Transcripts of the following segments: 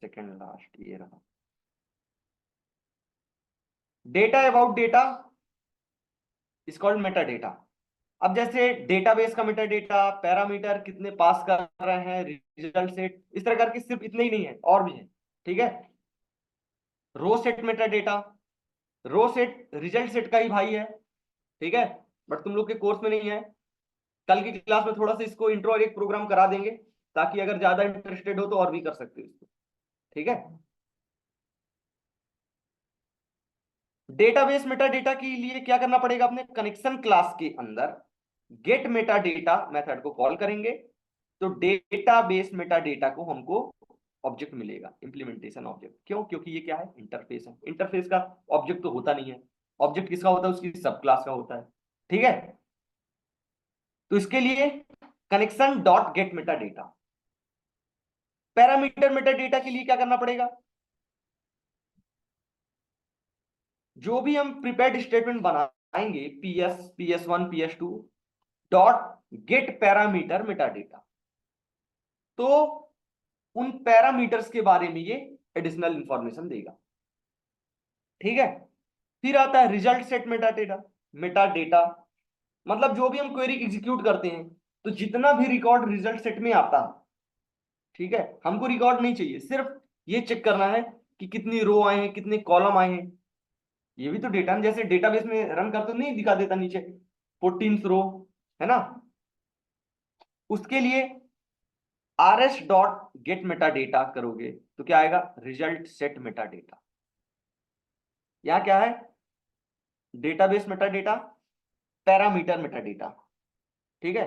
Second last ये रहा। Data about data is called Meta data. अब जैसे डेटाबेस का मेटा डेटा, पैरामीटर कितने पास कर रहे हैं, रिजल्ट सेट, इस तरह करके सिर्फ इतने ही नहीं है, और भी है। ठीक है। रो सेट मेटा डेटा, रो सेट रिजल्ट सेट का ही भाई है। ठीक है। बट तुम लोग के कोर्स में नहीं है। कल की क्लास में थोड़ा सा इसको इंट्रो और एक प्रोग्राम करा देंगे, ताकि अगर ज्यादा इंटरेस्टेड हो तो और भी कर सकते हो इसको। ठीक है। डेटाबेस मेटा डेटा के लिए क्या करना पड़ेगा, अपने कनेक्शन क्लास के अंदर गेट मेटा डेटा मेथड को कॉल करेंगे, तो डेटाबेस मेटा डेटा को हमको ऑब्जेक्ट मिलेगा, इंप्लीमेंटेशन ऑब्जेक्ट। क्यों? क्योंकि ये क्या है, इंटरफेस है। इंटरफेस का ऑब्जेक्ट तो होता नहीं है। ऑब्जेक्ट किसका होता है, उसकी सब क्लास का होता है। ठीक है। तो इसके लिए connection dot get Meta data. Parameter Meta data के लिए क्या करना पड़ेगा, जो भी हम प्रिपेयर्ड स्टेटमेंट बनाएंगे, PS1 PS2 dot get parameter Meta data, तो उन पैरामीटर्स के बारे में ये एडिशनल इंफॉर्मेशन देगा। ठीक है। फिर आता है result set Meta data. Meta data मतलब जो भी हम क्वेरी एग्जीक्यूट करते हैं, तो जितना भी रिकॉर्ड रिजल्ट सेट में आता है, ठीक है, हमको रिकॉर्ड नहीं चाहिए, सिर्फ ये चेक करना है कि कितनी रो आए हैं, कितने कॉलम आए हैं। ये भी तो डेटा, जैसे डेटाबेस में रन करते तो नहीं दिखा देता नीचे 14th रो, है ना। उसके लिए rs dot get Meta data करोगे तो क्या आएगा, रिजल्ट सेट मेटा डेटा। यहाँ क्या है, database Meta data, parameter Meta data. ठीक है।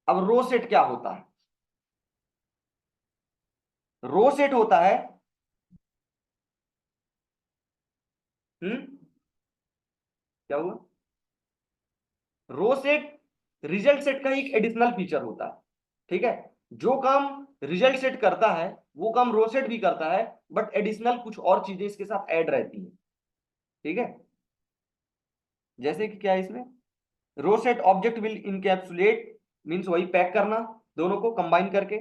अब रो सेट क्या होता है, रो सेट होता है, क्या हुआ, रो सेट रिजल्ट सेट का एक एडिशनल फीचर होता है। ठीक है। जो काम रिजल्ट सेट करता है वो काम रो सेट भी करता है, बट एडिशनल कुछ और चीजें इसके साथ ऐड रहती हैं। ठीक है। जैसे कि क्या है इसमें, row set object will encapsulate, means वही पैक करना, दोनों को कंबाइन करके,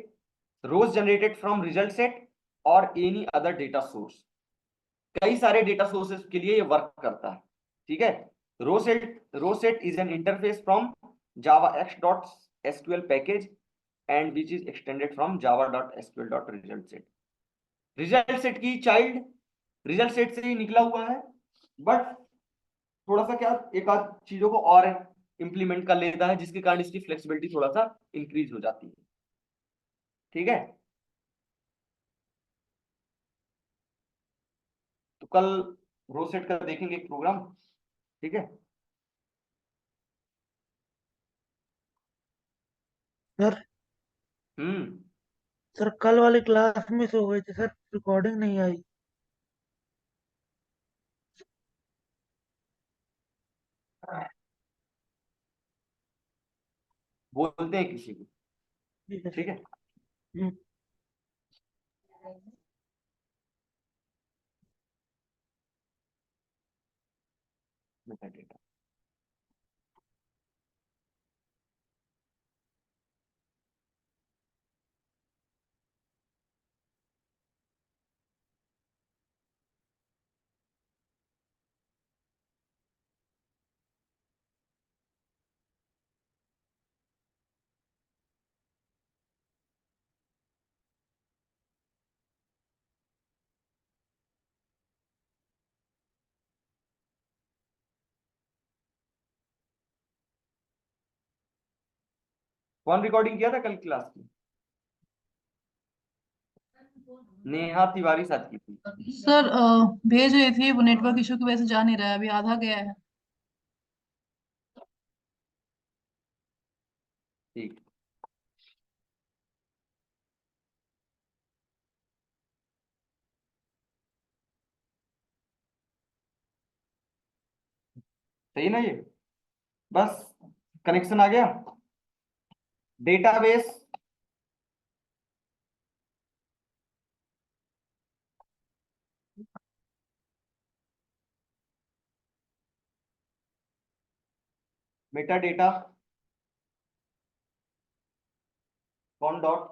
rows generated from result set और एनी अदर डेटा सोर्स। कई सारे डेटा सोर्सेस के लिए ये वर्क करता है। ठीक है। Row set is an interface from Java X dot SQL package and which is extended from Java dot SQL dot result set. Result set की चाइल्ड रिजल्ट सेट से ही निकला हुआ है, बट थोड़ा सा क्या, एक आध चीजों को और इंप्लीमेंट कर लेता है, जिसके कारण इसकी फ्लेक्सिबिलिटी थोड़ा सा इंक्रीज हो जाती है। ठीक है। तो कल रोसेट का देखेंगे एक प्रोग्राम। ठीक है। सर हम्म। सर कल वाली क्लास में सो गए थे सर, रिकॉर्डिंग नहीं आई। बोलते हैं किसी को। ठीक है सर। ठीक है। हम्म। Metadata. कौन रिकॉर्डिंग किया था कल क्लास की, नेहा तिवारी साथ की थी। सर भेज रही थी, वो नेटवर्क इशू की वजह से जा नहीं रहा है, अभी आधा गया है। ठीक। सही ना ये, बस कनेक्शन आ गया। डेटाबेस मेटा डेटा कौन डॉट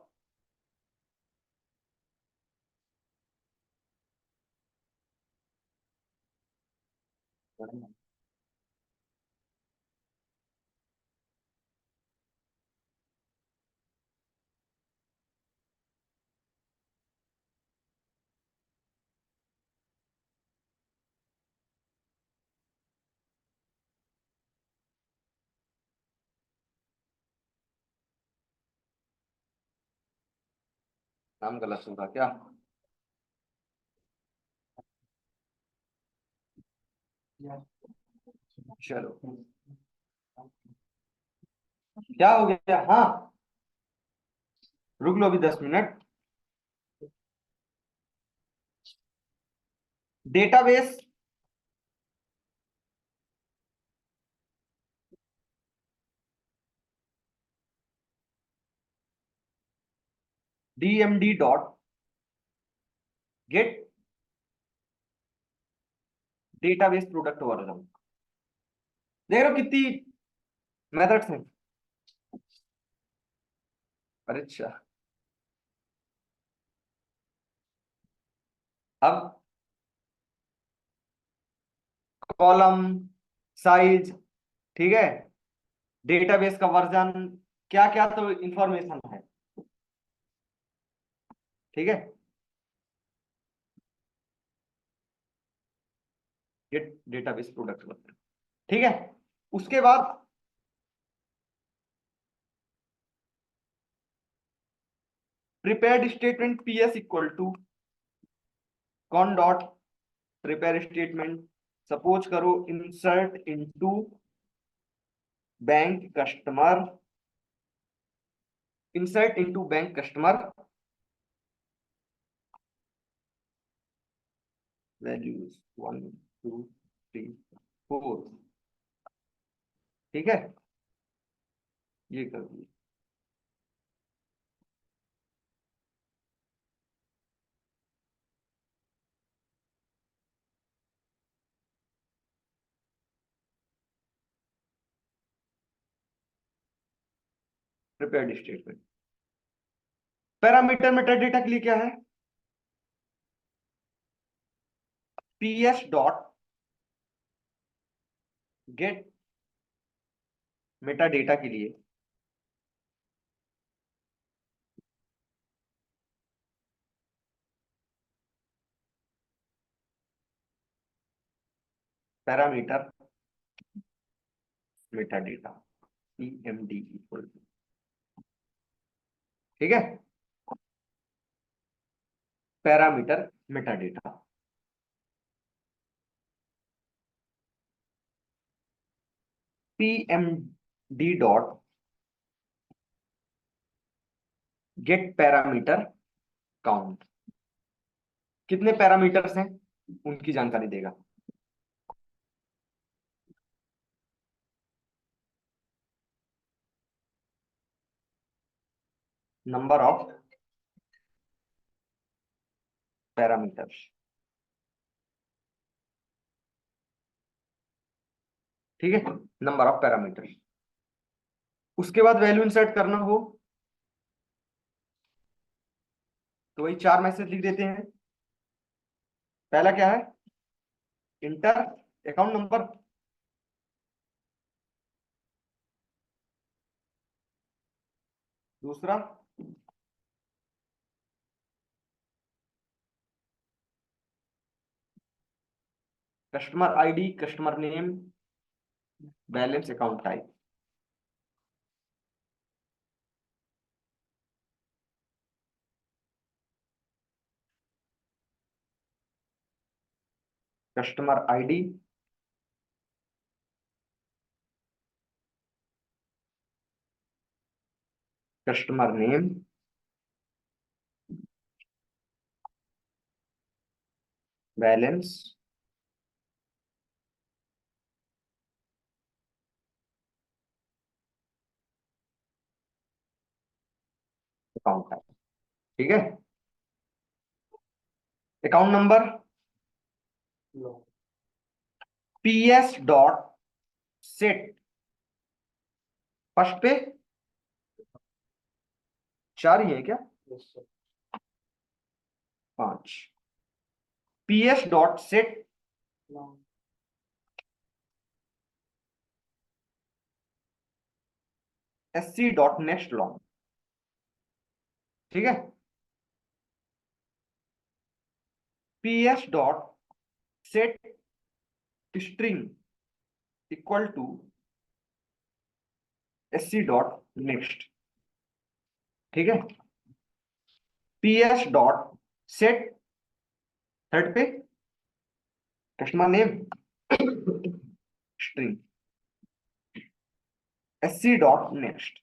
नाम गलत होगा क्या? चलो, क्या हो गया? हाँ, रुक लो अभी 10 minute. Database DMD dot gate database product version. देख रहे हो कितनी मेथड्स हैं? अरे अच्छा, अब कॉलम साइज, ठीक है, डेटाबेस का वर्जन, क्या क्या तो इंफॉर्मेशन है, ठीक है। गेट डेटाबेस प्रोडक्ट वर्जन, ठीक है। उसके बाद prepared statement PS equal to con dot prepare statement. Suppose करो insert into bank customer, insert into bank customer values 1 2 3 4, ठीक है। ये कर दिए। Prepared statement. पैरामीटर मेटाडेटा के लिए क्या है? पीएस डॉट गेट मेटाडेटा के लिए parameter metadata PMD equal to, ठीक है, parameter metadata. PMD dot get parameter count. कितने पैरामीटर्स हैं उनकी जानकारी देगा। नंबर ऑफ पैरामीटर्स, ठीक है, नंबर ऑफ पैरामीटर्स। उसके बाद वैल्यू इंसर्ट करना हो तो वही 4 मैसेज लिख देते हैं। पहला क्या है? इंटर अकाउंट नंबर, दूसरा customer ID, customer name, balance, account type. Customer ID, customer name, balance, account type, ठीक है। Account number PS dot set, first पे 4 ही है क्या? 5। PS dot set sc dot next long, ठीक है। ps dot set string equal to sc dot next, ठीक है। ps डॉट सेट थर्ड पे customer name string sc dot next,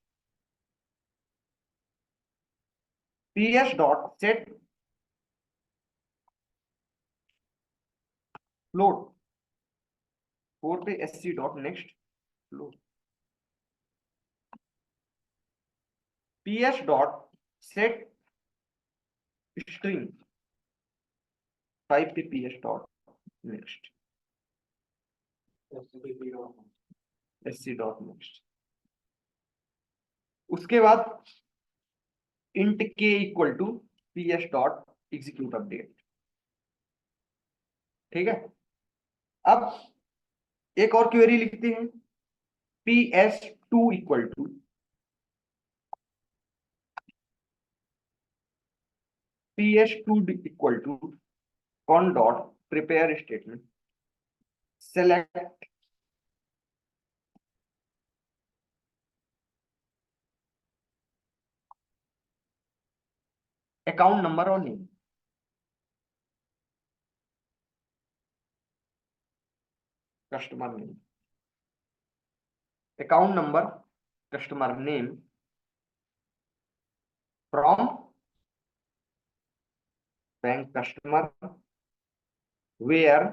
ps dot set float, 4 पे sc dot next float, ps dot set string 5 पे ps dot next sc dot next. उसके बाद int k equal to ps dot execute update, ठीक है। अब एक और query लिखते हैं, ps2 equal to ps2 equal to con dot prepare statement select account number और name, customer name, account number, customer name from bank customer where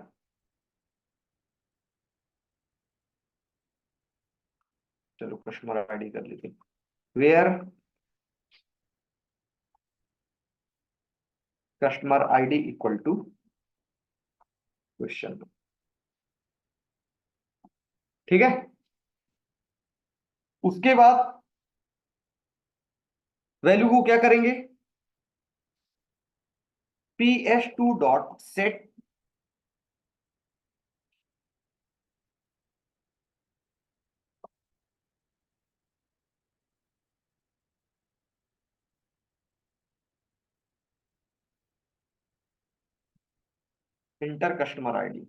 चलो customer ID कर लेते हैं, where customer ID equal to question, ठीक है। उसके बाद value को क्या करेंगे, ps2 dot set inter customer ID,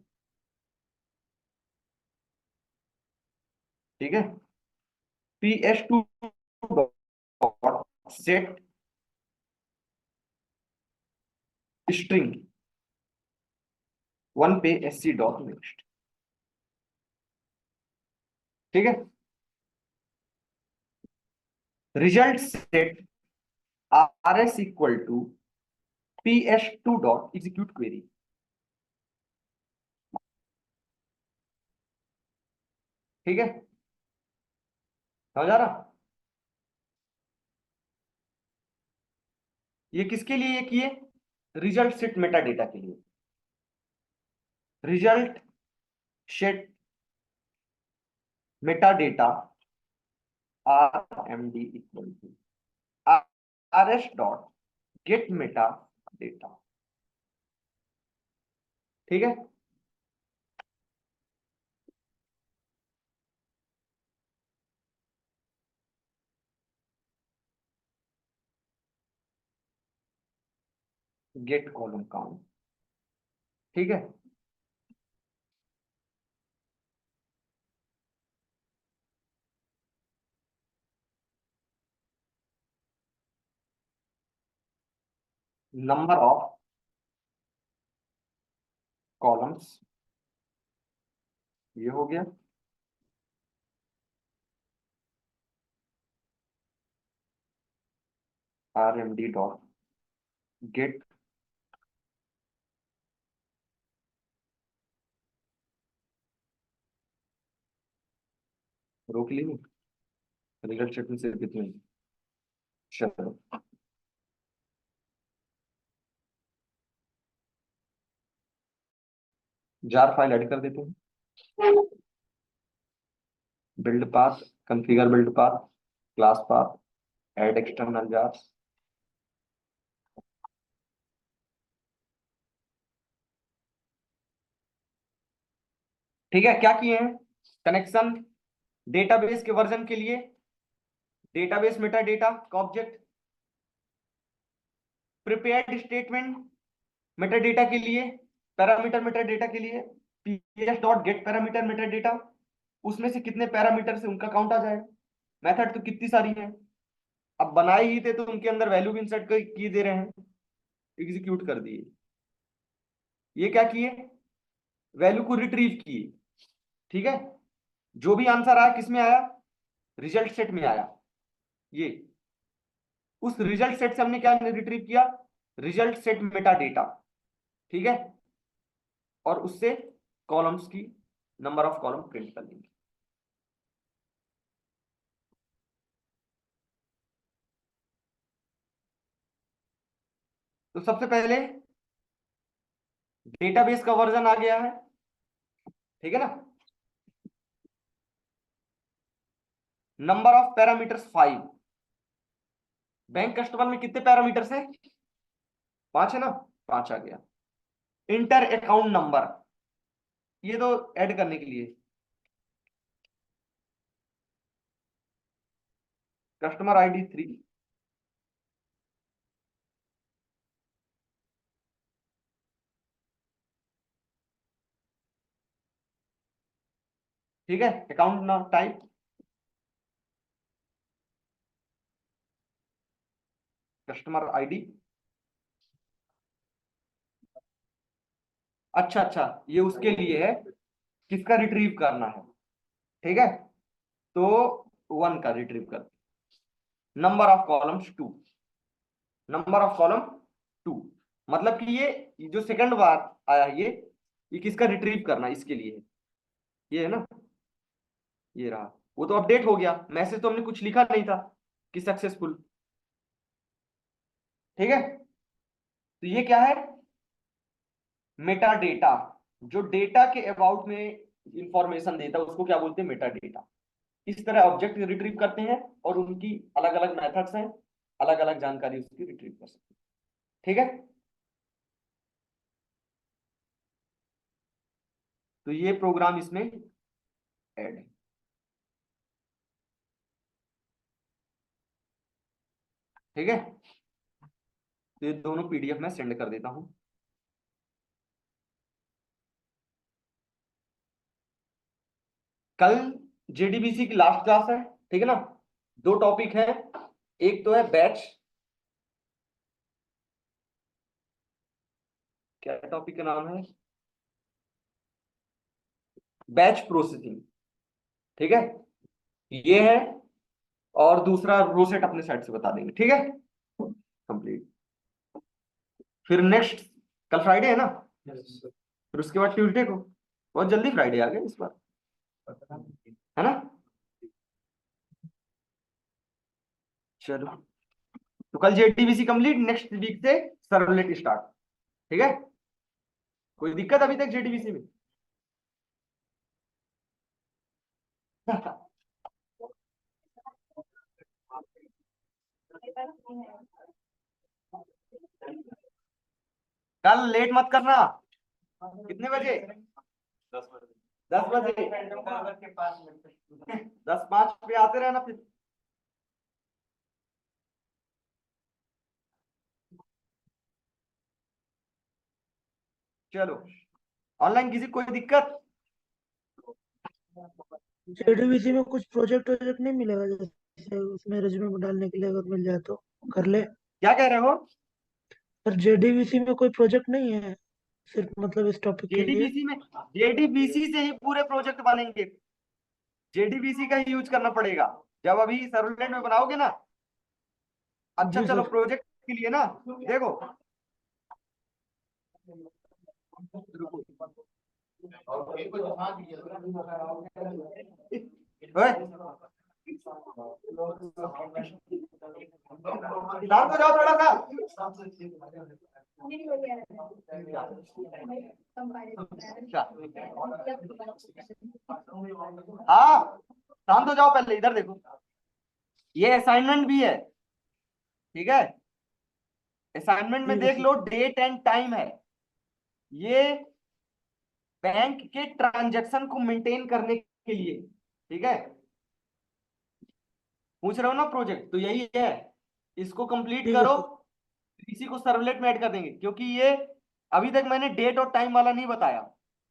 ठीक है। ps2 डॉट सेट स्ट्रिंग 1 पे sc डॉट नेक्स्ट, ठीक है। Result set rs equal to ps2 dot execute query, ठीक है। समझ आ रहा, ये किसके लिए ये किए, रिजल्ट सेट मेटा डेटा के लिए, result set metadata rmd equal to rs dot get metadata, ठीक है। गेट कॉलम काउंट, ठीक है। नंबर ऑफ कॉलम्स ये हो गया, rmd डॉट गेट रोक ली रिजल्ट स्टेटमेंट से कितने, चलो जार फाइल ऐड कर देते हैं, build path, configure build path, class path, add external jar, ठीक है। क्या किए हैं, कनेक्शन डेटाबेस के वर्जन के लिए डेटाबेस मेटा डेटा का object, prepared statement Meta data के लिए, पैरामीटर मेटा डेटा के लिए ps dot get parameter Meta data, उसमें से कितने पैरामीटर से उनका काउंट आ जाएगा। मेथड तो कितनी सारी है, अब बनाए ही थे तो उनके अंदर वैल्यू भी इंसर्ट किए दे रहे हैं, एग्जीक्यूट कर दिए। ये क्या किए, वैल्यू को रिट्रीव किए। ठीक है, जो भी आंसर आया किस में आया, रिजल्ट सेट में आया। ये उस रिजल्ट सेट से हमने क्या रिट्रीव किया, रिजल्ट सेट मेटा डेटा। ठीक है, और उससे कॉलम्स की नंबर ऑफ कॉलम प्रिंट कर लेंगे। तो सबसे पहले डेटाबेस का वर्जन आ गया है, ठीक है ना। Number of parameters 5, bank customer में कितने पैरामीटर्स है, 5 है ना, 5 आ गया। इंटर अकाउंट नंबर, ये तो ऐड करने के लिए, कस्टमर आईडी 3, ठीक है। अकाउंट ना टाइप, कस्टमर आईडी। अच्छा अच्छा, ये उसके लिए है, किसका रिट्रीव करना है, ठीक है। तो 1 का रिट्रीव कर, number of columns 2, number of column 2, मतलब कि ये जो सेकंड बार आया ये किसका रिट्रीव करना, इसके लिए है, ये है ना, ये रहा। वो तो अपडेट हो गया, मैसेज तो हमने कुछ लिखा नहीं था कि सक्सेसफुल, ठीक है। तो ये क्या है, मेटा डेटा, जो डेटा के अबाउट में इंफॉर्मेशन देता है उसको क्या बोलते हैं, मेटा डेटा। इस तरह ऑब्जेक्ट रिट्रीव करते हैं और उनकी अलग अलग मेथड्स हैं, अलग अलग जानकारी उसकी रिट्रीव कर सकते हैं, ठीक है। तो ये प्रोग्राम इसमें ऐड है, ठीक है। तो ये दोनों पीडीएफ में सेंड कर देता हूं। कल जेडीबीसी की लास्ट क्लास है, ठीक है ना। 2 टॉपिक है, एक तो है बैच, क्या टॉपिक का नाम है, बैच प्रोसेसिंग, ठीक है, ये है। और दूसरा रो सेट अपने साइड से बता देंगे, ठीक है, कंप्लीट। फिर नेक्स्ट, कल फ्राइडे है ना, फिर उसके बाद ट्यूसडे को, बहुत जल्दी फ्राइडे आ गया इस बार, है ना। चलो, तो कल जेडीबीसी कंप्लीट, नेक्स्ट वीक से सर्वलेट स्टार्ट, ठीक है। कोई दिक्कत अभी तक जेडीबीसी में? कल लेट मत करना, कितने बजे, 10 बजे, 10:05 पे आते रहना फिर। चलो, ऑनलाइन किसी कोई दिक्कत? जेडीबीसी में कुछ प्रोजेक्ट वोजेक्ट नहीं मिलेगा, जैसे उसमें रिज्यूमे में डालने के लिए अगर मिल जाए तो कर ले। क्या कह रहे हो? पर जेडीबीसी में कोई प्रोजेक्ट नहीं है, सिर्फ मतलब इस टॉपिक के लिए। जेडीबीसी में, जेडीबीसी से ही पूरे प्रोजेक्ट बनेंगे, जेडीबीसी का ही यूज करना पड़ेगा जब अभी सर्वलेट में बनाओगे ना। अच्छा जी चलो, सर। प्रोजेक्ट के लिए ना, देखो, ओए, शांत हो जाओ थोड़ा सा। हाँ, शांत हो जाओ, पहले इधर देखो, ये असाइनमेंट भी है, ठीक है। असाइनमेंट में ठीक है देख सर। लो, डेट एंड टाइम है, ये बैंक के ट्रांजैक्शन को मेंटेन करने के लिए, ठीक है। पूछ रहे हो ना प्रोजेक्ट, तो यही है, इसको कंप्लीट ठीक है करो, सर। इसी को सर्वलेट में ऐड कर देंगे, क्योंकि ये अभी तक मैंने डेट और टाइम वाला नहीं बताया।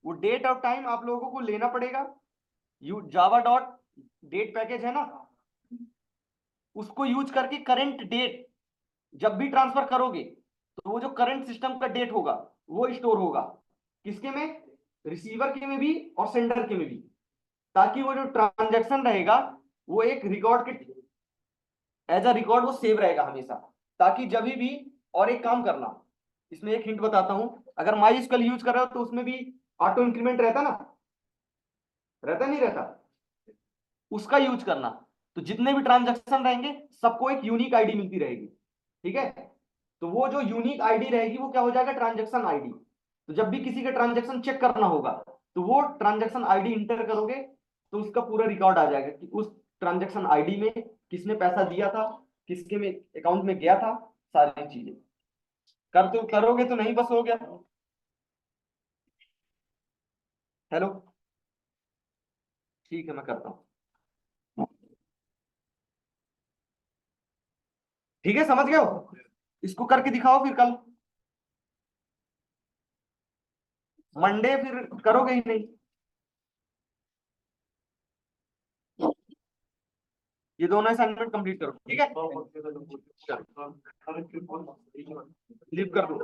वो डेट और टाइम आप लोगों को लेना पड़ेगा, you Java dot date package है ना, उसको यूज करके करंट डेट जब भी ट्रांसफर करोगे तो वो जो करंट सिस्टम का डेट होगा वो स्टोर होगा, किसके में, रिसीवर के में भी और सेंडर के में भी, ताकि वो जो ट्रांजैक्शन रहेगा वो एक रिकॉर्ड के एज अ रिकॉर्ड वो सेव रहेगा हमेशा, ताकि जब भी। और एक काम करना, इसमें एक हिंट बताता हूं, अगर माई स्क्वेल यूज कर रहे हो तो उसमें भी ऑटो इंक्रीमेंट रहता ना, रहता नहीं रहता, उसका यूज करना। तो जितने भी ट्रांजैक्शन रहेंगे सबको एक यूनिक आईडी मिलती रहेगी, ठीक है। तो वो जो यूनिक आईडी रहेगी वो क्या हो जाएगा, ट्रांजैक्शन आईडी। तो जब भी किसी का ट्रांजैक्शन चेक करना होगा तो वो ट्रांजैक्शन आईडी इंटर करोगे तो उसका पूरा रिकॉर्ड आ जाएगा कि उस ट्रांजैक्शन आईडी में किसने पैसा दिया था, किसके में अकाउंट में गया था, सारी चीजें कर तो करोगे तो नहीं बस हो गया। हेलो, ठीक है मैं करता हूँ। ठीक है समझ गए हो, इसको करके दिखाओ फिर कल मंडे फिर करोगे ही नहीं। ये दोनों असाइनमेंट कंप्लीट करो, ठीक है, लीव कर दो।